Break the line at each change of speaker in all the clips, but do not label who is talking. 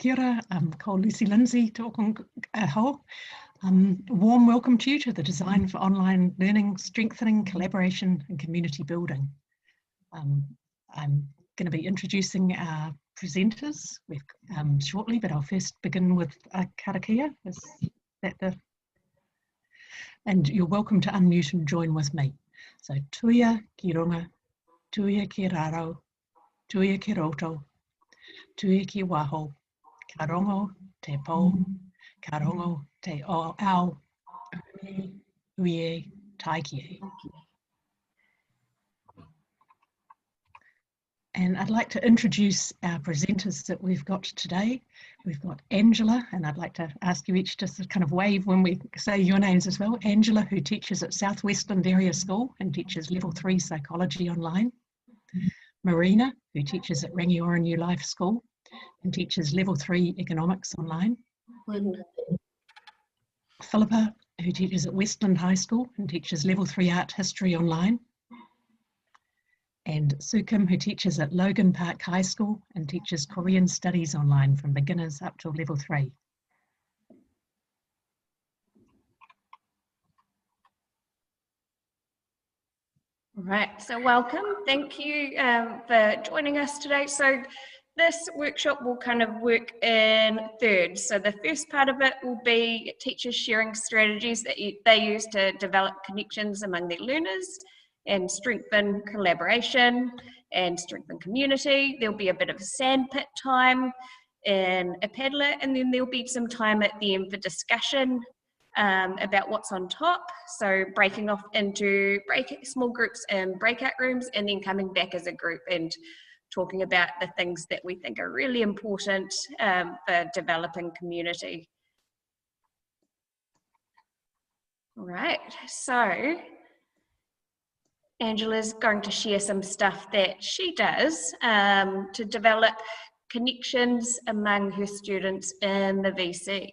Kia ora, ko Lucy Lindsay tōkong ho. Warm welcome to you to the Design for Online Learning, Strengthening Collaboration and Community Building. I'm going to be introducing our presenters shortly, but I'll first begin with karakia. Is that the... And you're welcome to unmute and join with me. So tuia ki runga, tuia ki raro, tuia ki roto, tuia ki waho, ka rongo te po, ka rongo te ao, uie taikie. And I'd like to introduce our presenters that we've got today. We've got Angela, and I'd like to ask you each just to kind of wave when we say your names as well. Angela, who teaches at South Westland Area School and teaches Level 3 Psychology online. Marina, who teaches at Rangiora New Life School and teaches Level 3 Economics online. Philippa, who teaches at Westland High School and teaches Level 3 Art History online. And Sukim, who teaches at Logan Park High School and teaches Korean Studies online from beginners up to Level 3.
All right, so welcome. Thank you for joining us today. So this workshop will kind of work in thirds. So the first part of it will be teachers sharing strategies that they use to develop connections among their learners and strengthen collaboration and strengthen community. There'll be a bit of a sandpit time and a Padlet, and then there'll be some time at the end for discussion about what's on top. So breaking off into small groups and breakout rooms, and then coming back as a group and talking about the things that we think are really important for developing community. All right, so Angela's going to share some stuff that she does to develop connections among her students in the VC.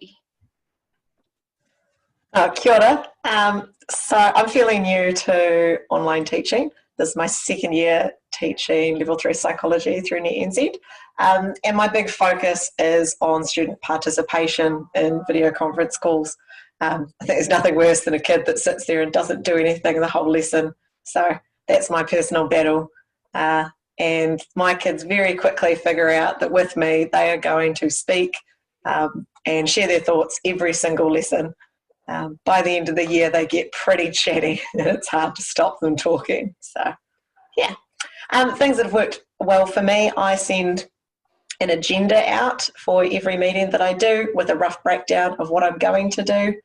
Kia ora. So I'm fairly new to online teaching. This is my second year teaching Level 3 Psychology through NetNZ. And my big focus is on student participation in video conference calls. I think there's nothing worse than a kid that sits there and doesn't do anything the whole lesson. So that's my personal battle. And my kids very quickly figure out that with me, they are going to speak and share their thoughts every single lesson. By the end of the year, they get pretty chatty and it's hard to stop them talking. So, yeah. Things that have worked well for me, I send an agenda out for every meeting that I do with a rough breakdown of what I'm going to do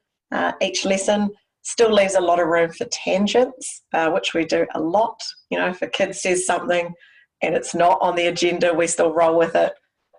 each lesson. Still leaves a lot of room for tangents, which we do a lot. You know, if a kid says something and it's not on the agenda, we still roll with it.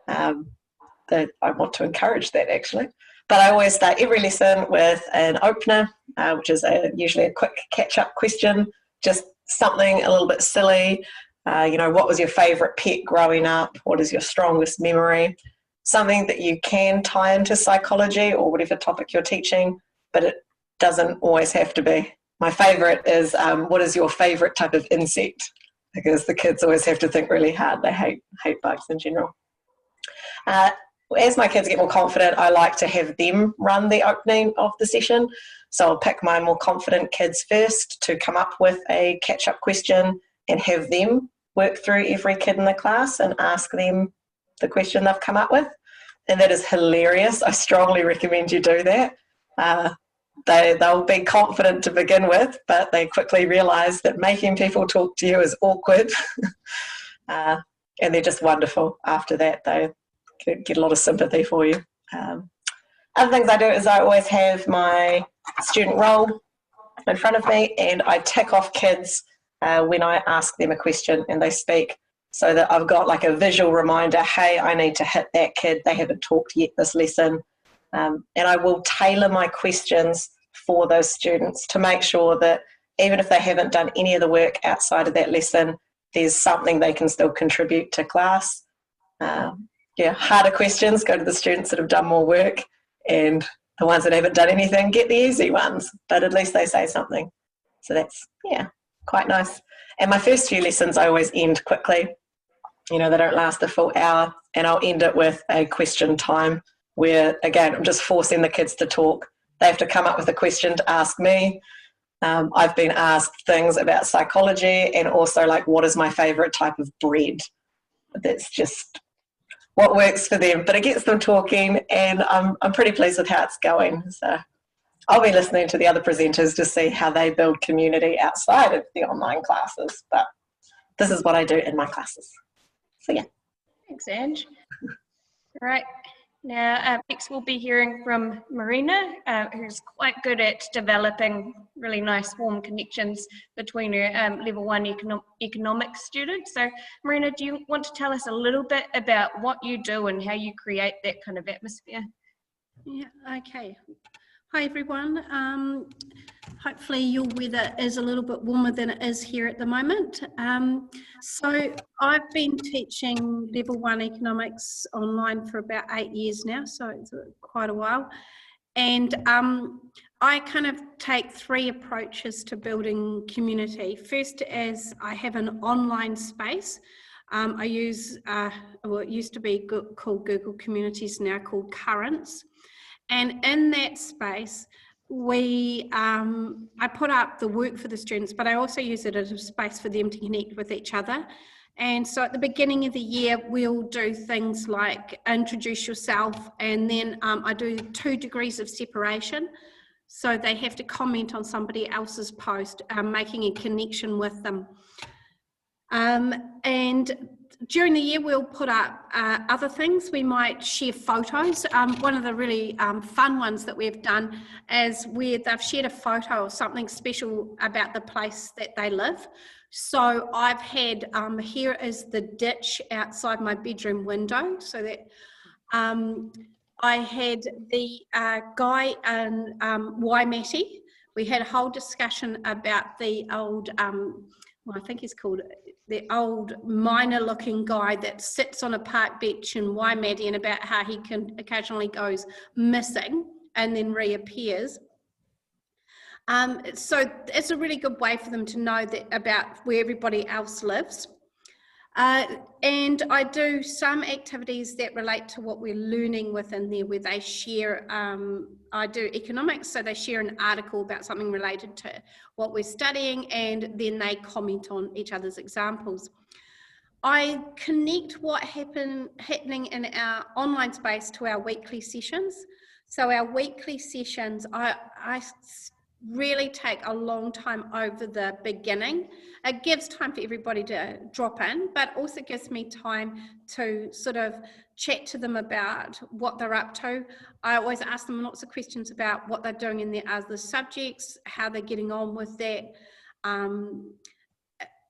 That I want to encourage that, actually. But I always start every lesson with an opener, which is usually a quick catch-up question, just something a little bit silly. You know, what was your favourite pet growing up? What is your strongest memory? Something that you can tie into psychology or whatever topic you're teaching, but it doesn't always have to be. My favourite is, what is your favourite type of insect? Because the kids always have to think really hard. They hate bugs in general. As my kids get more confident, I like to have them run the opening of the session. So I'll pick my more confident kids first to come up with a catch-up question and have them work through every kid in the class and ask them the question they've come up with. And that is hilarious. I strongly recommend you do that. They'll be confident to begin with, but they quickly realise that making people talk to you is awkward. And they're just wonderful after that. They get a lot of sympathy for you. Other things I do is I always have my student role in front of me and I tick off kids when I ask them a question and they speak, so that I've got like a visual reminder, hey, I need to hit that kid. They haven't talked yet this lesson. And I will tailor my questions for those students to make sure that even if they haven't done any of the work outside of that lesson, there's something they can still contribute to class. Yeah, harder questions go to the students that have done more work, and the ones that haven't done anything get the easy ones, but at least they say something. So that's, yeah, quite nice. And my first few lessons I always end quickly. You know, they don't last the full hour. and I'll end it with a question time where, again, I'm just forcing the kids to talk. They have to come up with a question to ask me. I've been asked things about psychology and also like, what is my favourite type of bread? That's just what works for them, but it gets them talking, and I'm pretty pleased with how it's going. So I'll be listening to the other presenters to see how they build community outside of the online classes, but this is what I do in my classes. So yeah.
Thanks, Ange. All right. Now, next we'll be hearing from Marina, who's quite good at developing really nice warm connections between her level 1 economics students. So Marina, do you want to tell us a little bit about what you do and how you create that kind of atmosphere?
Yeah, okay. Hi everyone. Hopefully your weather is a little bit warmer than it is here at the moment. So I've been teaching level 1 economics online for about 8 years now, so it's quite a while. And I kind of take 3 approaches to building community. First is I have an online space. I use, well, it used to be called Google Communities, now called Currents. And in that space, I put up the work for the students, but I also use it as a space for them to connect with each other. And so at the beginning of the year, we'll do things like introduce yourself, and then I do 2 degrees of separation. So they have to comment on somebody else's post, making a connection with them. And during the year, we'll put up other things. We might share photos. One of the really fun ones that we've done is where they've shared a photo or something special about the place that they live. So I've had, here is the ditch outside my bedroom window. So that I had the guy in Waimate. We had a whole discussion about the old, well, I think he's called the old miner looking guy that sits on a park bench in Waimate, and about how he can occasionally goes missing and then reappears. So it's a really good way for them to know that about where everybody else lives. And I do some activities that relate to what we're learning within there, where they share, I do economics, so they share an article about something related to what we're studying, and then they comment on each other's examples. I connect what happening in our online space to our weekly sessions. So our weekly sessions, I really take a long time over the beginning. It gives time for everybody to drop in, but also gives me time to sort of chat to them about what they're up to. I always ask them lots of questions about what they're doing in their other subjects, how they're getting on with that,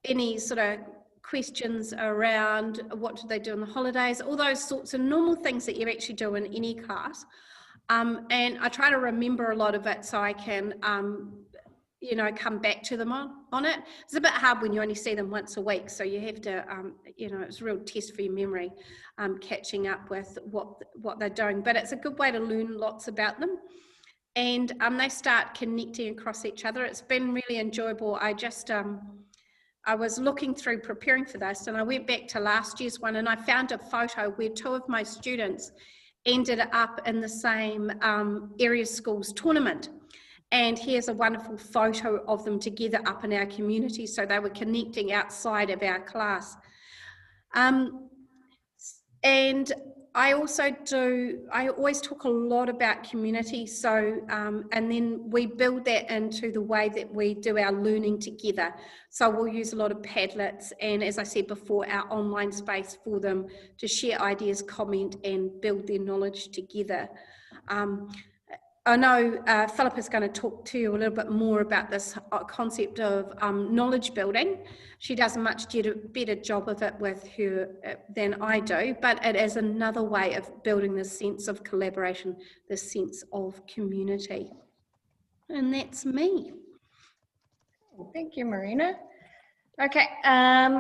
any sort of questions around what do they do on the holidays, all those sorts of normal things that you actually do in any class. And I try to remember a lot of it so I can, you know, come back to them on it. It's a bit hard when you only see them once a week, so you have to, you know, it's a real test for your memory, catching up with what they're doing. But it's a good way to learn lots about them. And they start connecting across each other. It's been really enjoyable. I just, I was looking through preparing for this, and I went back to last year's one, and I found a photo where 2 of my students ended up in the same area schools tournament. And here's a wonderful photo of them together up in our community. So they were connecting outside of our class. And I also I always talk a lot about community. So, and then we build that into the way that we do our learning together. So we'll use a lot of Padlets and, as I said before, our online space for them to share ideas, comment, and build their knowledge together. I know Philip is going to talk to you a little bit more about this concept of knowledge building. She does a much better job of it with her than I do, but it is another way of building this sense of collaboration, this sense of community. And that's me.
Thank you, Marina. Okay,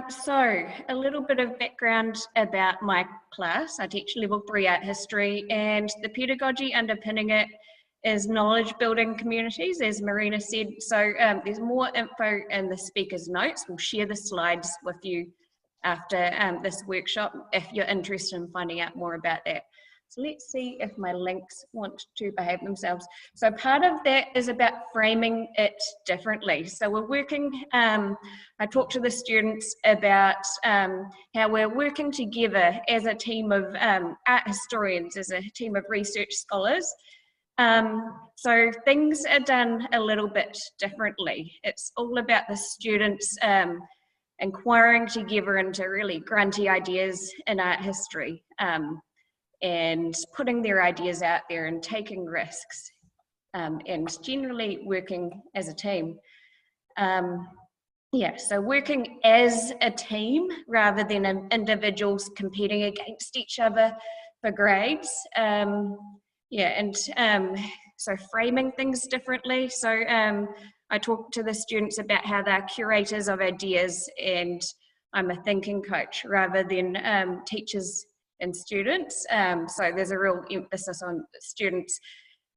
so a little bit of background about my class. I teach level 3 art history, and the pedagogy underpinning it is knowledge building communities, as Marina said. So there's more info in the speaker's notes. We'll share the slides with you after this workshop if you're interested in finding out more about that. So let's see if my links want to behave themselves. So part of that is about framing it differently. So we're working, I talked to the students about how we're working together as a team of art historians, as a team of research scholars. So things are done a little bit differently. It's all about the students inquiring together into really grunty ideas in art history. And putting their ideas out there and taking risks, and generally working as a team. Yeah, so working as a team rather than individuals competing against each other for grades. Yeah, and so framing things differently. So I talked to the students about how they're curators of ideas, and I'm a thinking coach rather than teachers and students. So there's a real emphasis on students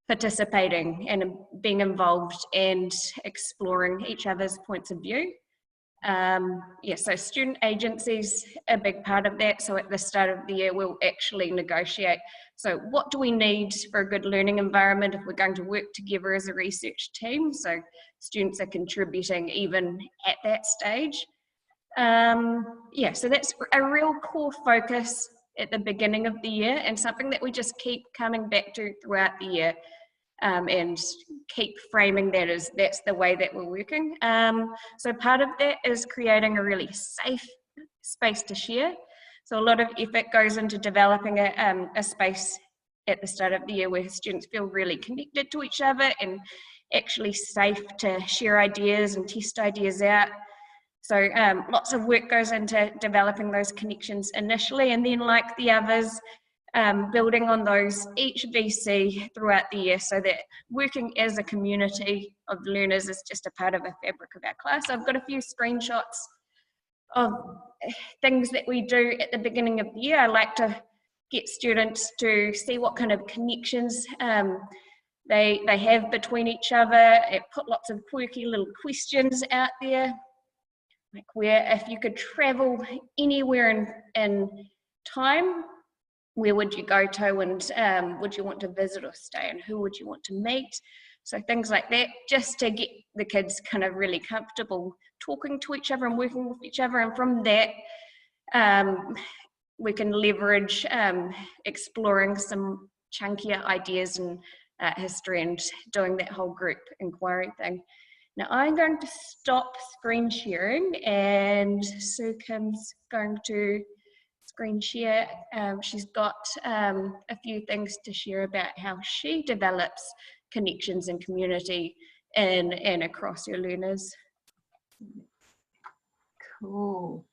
participating and being involved and exploring each other's points of view. Yeah, so student agency's a big part of that. So at the start of the year, we'll actually negotiate. So what do we need for a good learning environment if we're going to work together as a research team? So students are contributing even at that stage. Yeah, so that's a real core focus at the beginning of the year, and something that we just keep coming back to throughout the year, and keep framing that as that's the way that we're working. So part of that is creating a really safe space to share. So a lot of effort goes into developing a space at the start of the year where students feel really connected to each other and actually safe to share ideas and test ideas out. So lots of work goes into developing those connections initially, and then like the others, building on those each VC throughout the year, so that working as a community of learners is just a part of the fabric of our class. I've got a few screenshots of things that we do at the beginning of the year. I like to get students to see what kind of connections they have between each other. It put lots of quirky little questions out there. Like where if you could travel anywhere in time, where would you go to, and would you want to visit or stay, and who would you want to meet? So things like that, just to get the kids kind of really comfortable talking to each other and working with each other. And from that, we can leverage exploring some chunkier ideas in history and doing that whole group inquiry thing. Now I'm going to stop screen sharing, and Sue Kim's going to screen share. She's got a few things to share about how she develops connections and community in and across your learners.
Cool.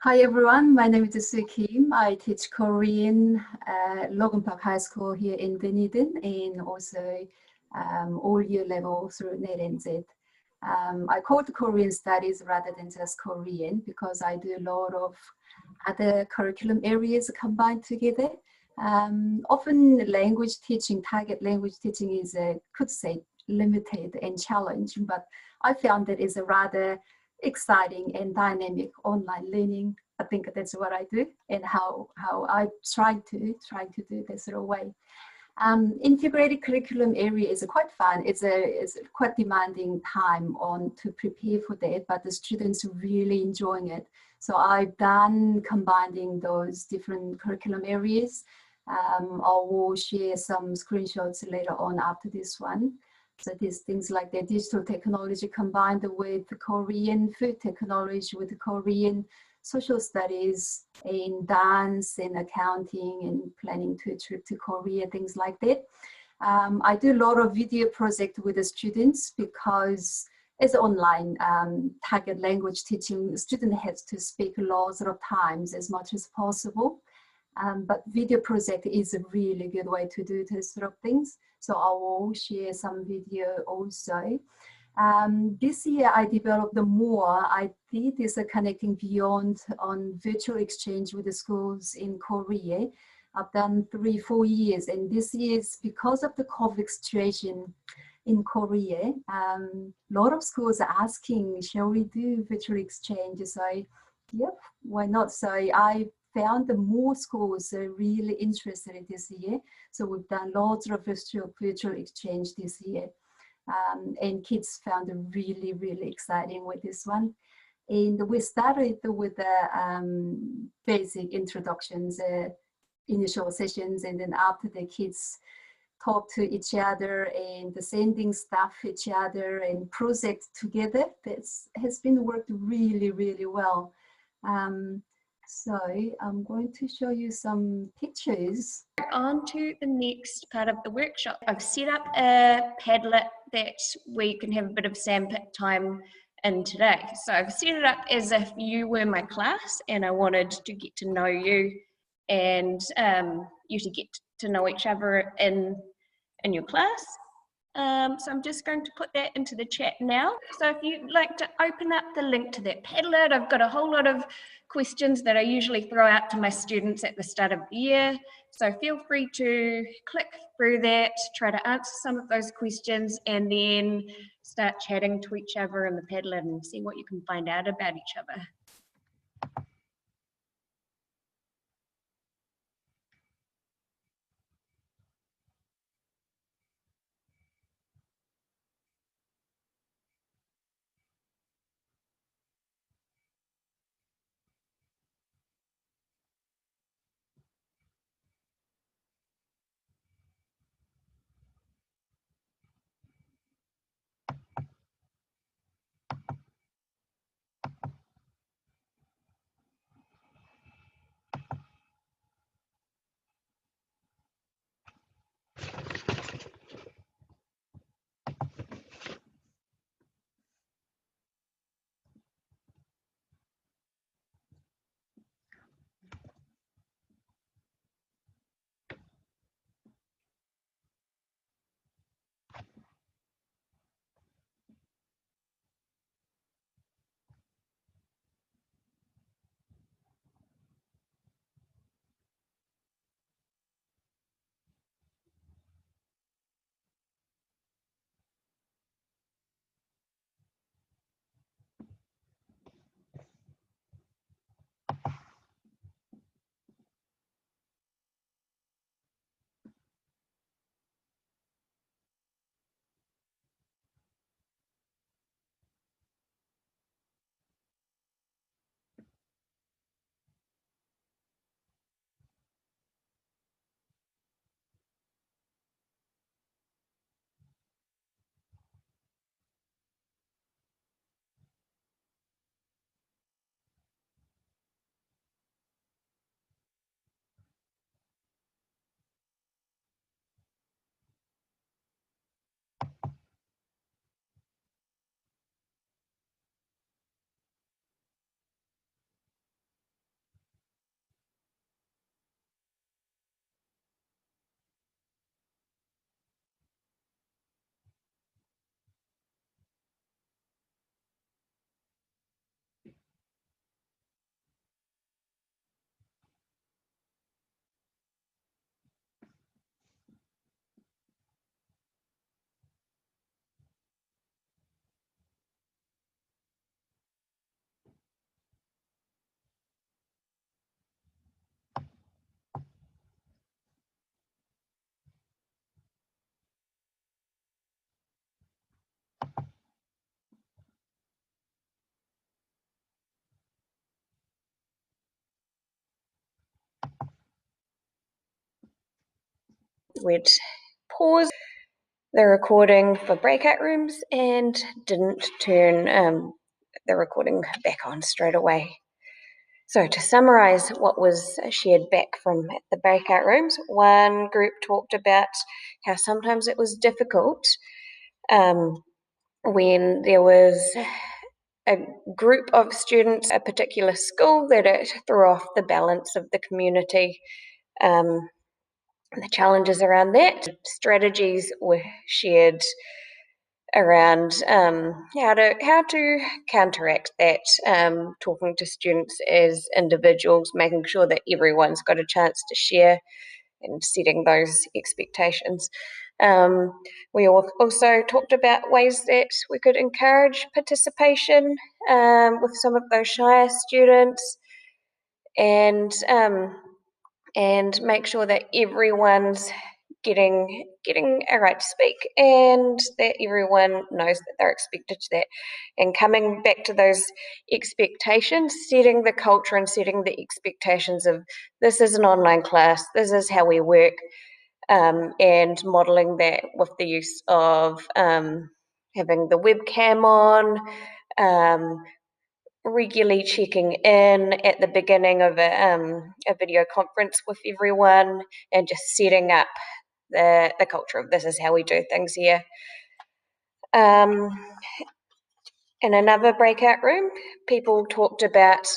Hi everyone, my name is Sue Kim. I teach Korean at Logan Park High School here in Dunedin, and also all year level through NetNZ. I call it Korean studies rather than just Korean, because I do a lot of other curriculum areas combined together. Often language teaching, target language teaching is, could say, limited and challenging, but I found that it's a rather exciting and dynamic online learning. I think that's what I do, and how I try to do this sort of way. Integrated curriculum area is quite fun. It's quite demanding time on to prepare for that, but the students are really enjoying it. So I've done combining those different curriculum areas. I will share some screenshots later on after this one. So these things like the digital technology combined with the Korean food technology, with the Korean social studies, in dance and accounting and planning to a trip to Korea, things like that. I do a lot of video project with the students, because as online target language teaching, the student has to speak lots of times as much as possible. But video project is a really good way to do this sort of things. So I will share some video also. This year I developed more. I did this Connecting Beyond on virtual exchange with the schools in Korea. I've done 3-4 years, and this year is because of the COVID situation in Korea. A lot of schools are asking, shall we do virtual exchange? So Yep, why not? So I found that more schools are really interested in this year. So we've done lots of virtual exchange this year. And kids found it really, really exciting with this one. And we started with the basic introductions, initial sessions, and then after the kids talk to each other and sending stuff each other and project together, that has been worked really, really well. So I'm going to show you some pictures.
On to the next part of the workshop. I've set up a Padlet that we can have a bit of sandpit time in today. So I've set it up as if you were my class and I wanted to get to know you and you to get to know each other in your class. So I'm just going to put that into the chat now. So if you'd like to open up the link to that Padlet, I've got a whole lot of questions that I usually throw out to my students at the start of the year. So feel free to click through that, try to answer some of those questions, and then start chatting to each other in the Padlet and see what you can find out about each other. We'd pause the recording for breakout rooms and didn't turn the recording back on straight away. So to summarise what was shared back from the breakout rooms, one group talked about how sometimes it was difficult when there was a group of students at a particular school that it threw off the balance of the community. The challenges around that. Strategies were shared around how to counteract that, talking to students as individuals, making sure that everyone's got a chance to share and setting those expectations. We also talked about ways that we could encourage participation with some of those shyer students, and make sure that everyone's getting a right to speak, and that everyone knows that they're expected to that. And coming back to those expectations, setting the culture and setting the expectations of this is an online class, this is how we work, and modelling that with the use of having the webcam on, regularly checking in at the beginning of a video conference with everyone, and just setting up the culture of this is how we do things here. In another breakout room, people talked about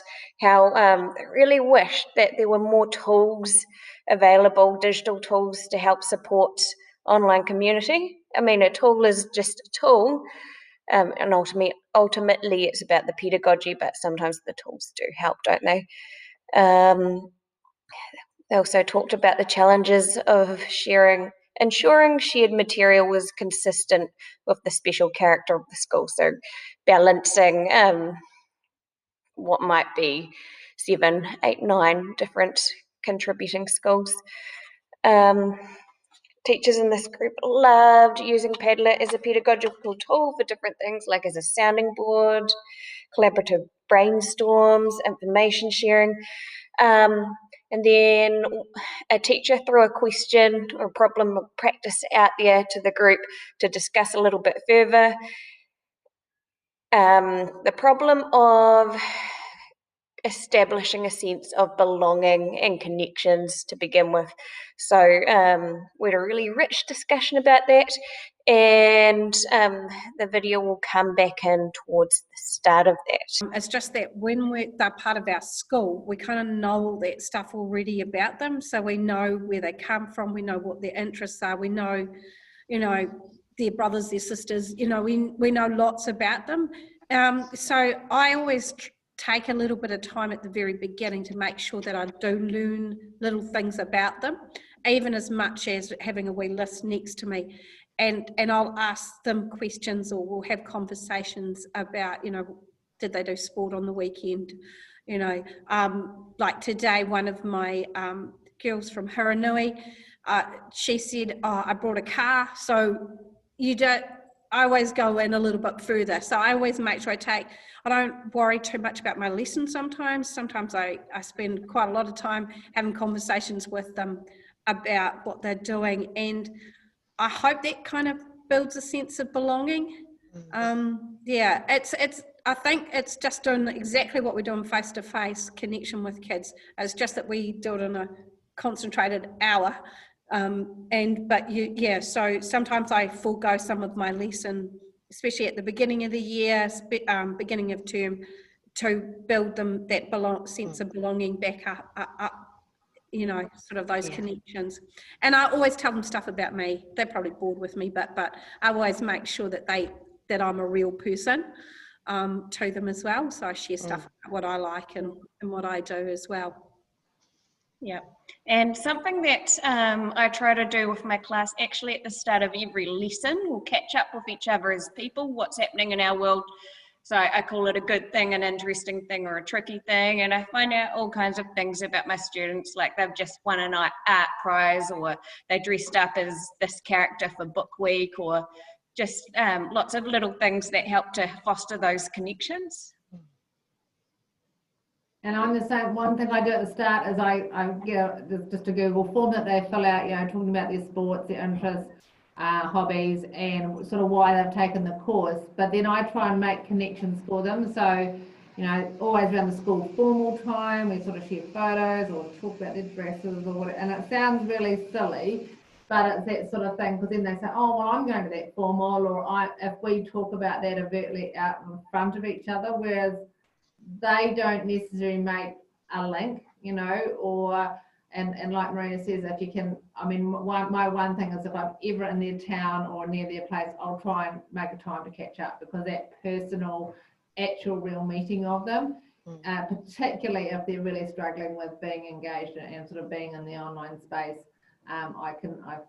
how they really wish that there were more tools available, digital tools to help support online community. I mean, a tool is just a tool, and ultimately it's about the pedagogy, but sometimes the tools do help, don't they? They also talked about the challenges of ensuring shared material was consistent with the special character of the school. So balancing what might be 7, 8, 9 different contributing schools. Teachers in this group loved using Padlet as a pedagogical tool for different things, like as a sounding board, collaborative brainstorms, information sharing. And then a teacher threw a question or problem of practice out there to the group to discuss a little bit further. The problem of establishing a sense of belonging and connections to begin with. So we had a really rich discussion about that, and the video will come back in towards the start of that.
It's just that when they're part of our school, we kind of know all that stuff already about them, so we know where they come from, we know what their interests are, we know, their brothers, their sisters, we know lots about them. So I always take a little bit of time at the very beginning to make sure that I do learn little things about them, even as much as having a wee list next to me. And I'll ask them questions, or we'll have conversations about, did they do sport on the weekend? Like today, one of my girls from Hiranui, she said, I brought a car. So I always go in a little bit further. So I always make sure I don't worry too much about my lessons sometimes. Sometimes I spend quite a lot of time having conversations with them about what they're doing. And I hope that kind of builds a sense of belonging. I think it's just doing exactly what we're doing face-to-face connection with kids. It's just that we do it in a concentrated hour. So sometimes I forego some of my lesson, especially at the beginning of the year, beginning of term, to build them that sense of belonging back up, sort of those connections. And I always tell them stuff about me. They're probably bored with me, but I always make sure that I'm a real person to them as well. So I share stuff about what I like and what I do as well.
Yeah, and something that I try to do with my class, actually at the start of every lesson, we'll catch up with each other as people, what's happening in our world. So I call it a good thing, an interesting thing, or a tricky thing, and I find out all kinds of things about my students, like they've just won an art prize, or they dressed up as this character for book week, or just lots of little things that help to foster those connections.
And I'm the same. One thing I do at the start is I get just a Google form that they fill out, talking about their sports, their interests, hobbies, and sort of why they've taken the course. But then I try and make connections for them. So, always around the school formal time, we sort of share photos or talk about their dresses or whatever. And it sounds really silly, but it's that sort of thing, because then they say, oh, well, I'm going to that formal, or if we talk about that overtly out in front of each other, whereas they don't necessarily make a link, and like Marina says, if you can, my one thing is if I'm ever in their town or near their place, I'll try and make a time to catch up, because that personal, actual real meeting of them, particularly if they're really struggling with being engaged and sort of being in the online space, I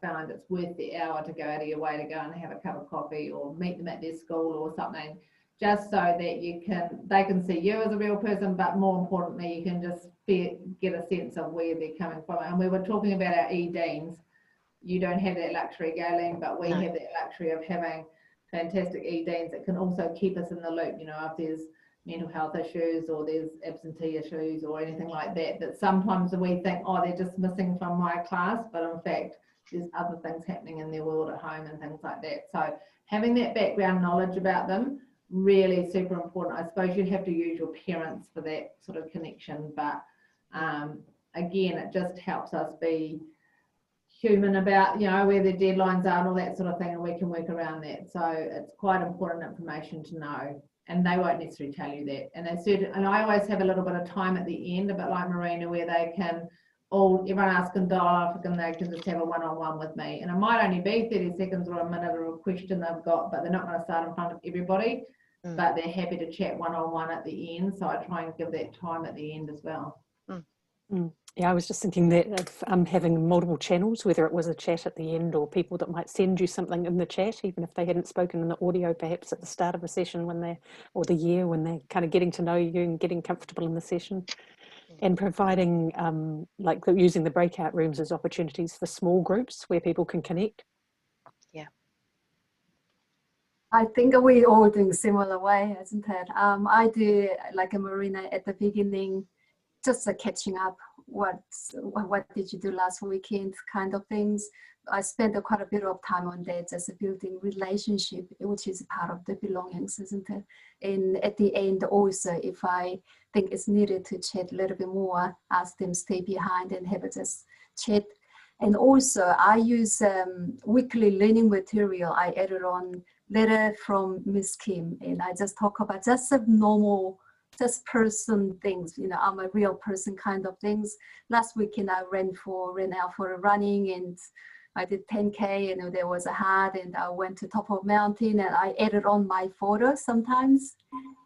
found it's worth the hour to go out of your way to go and have a cup of coffee or meet them at their school or something, just so that they can see you as a real person, but more importantly, you can just get a sense of where they're coming from. And we were talking about our e-deans. You don't have that luxury, Galen, but we have that luxury of having fantastic e-deans that can also keep us in the loop. You know, if there's mental health issues or there's absentee issues or anything like that, that sometimes we think, oh, they're just missing from my class, but in fact, there's other things happening in their world at home and things like that. So having that background knowledge about them, really super important. I suppose you'd have to use your parents for that sort of connection, but again, it just helps us be human about, you know, where the deadlines are and all that sort of thing, and we can work around that. So it's quite important information to know, and they won't necessarily tell you that. And and I always have a little bit of time at the end, a bit like Marina, where they can everyone else can dial off and they can just have a one-on-one with me. And it might only be 30 seconds or a minute or a question they've got, but they're not going to start in front of everybody, but they're happy to chat one-on-one at the end. So I try and give that time at the end as well.
Yeah, I was just thinking that of having multiple channels, whether it was a chat at the end or people that might send you something in the chat, even if they hadn't spoken in the audio, perhaps at the start of a session when they're kind of getting to know you and getting comfortable in the session, and providing using the breakout rooms as opportunities for small groups where people can connect.
Yeah.
I think we all doing similar way, isn't it? I do like a Marina at the beginning, just catching up. What did you do last weekend, kind of things. I spent quite a bit of time on that, just building relationship, which is part of the belongings, isn't it? And at the end also, if I think it's needed to chat a little bit more, ask them stay behind and have a just chat. And also I use weekly learning material. I added on letter from Miss Kim, and I just talk about just a normal, just person things, you know, I'm a real person kind of things. Last weekend I ran out for a running, and I did 10K, you know, there was a hard, and I went to top of mountain, and I added on my photos sometimes,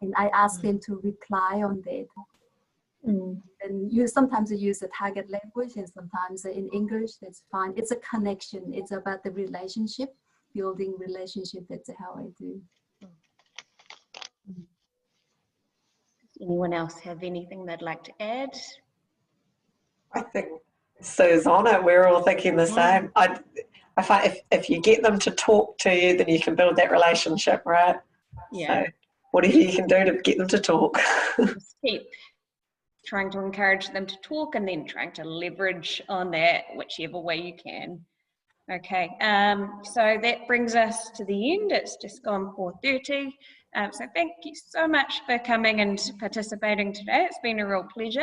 and I asked them to reply on that. And you sometimes use the target language, and sometimes in English, that's fine. It's a connection. It's about the relationship, building relationship. That's how I do.
Anyone else have anything they'd like to add?
I think Sue's on it. We're all thinking the same. I find if you get them to talk to you, then you can build that relationship, right?
Yeah.
So whatever you can do to get them to talk.
Just keep trying to encourage them to talk, and then trying to leverage on that whichever way you can. Okay, so that brings us to the end. It's just gone 4:30. So thank you so much for coming and participating today. It's been a real pleasure.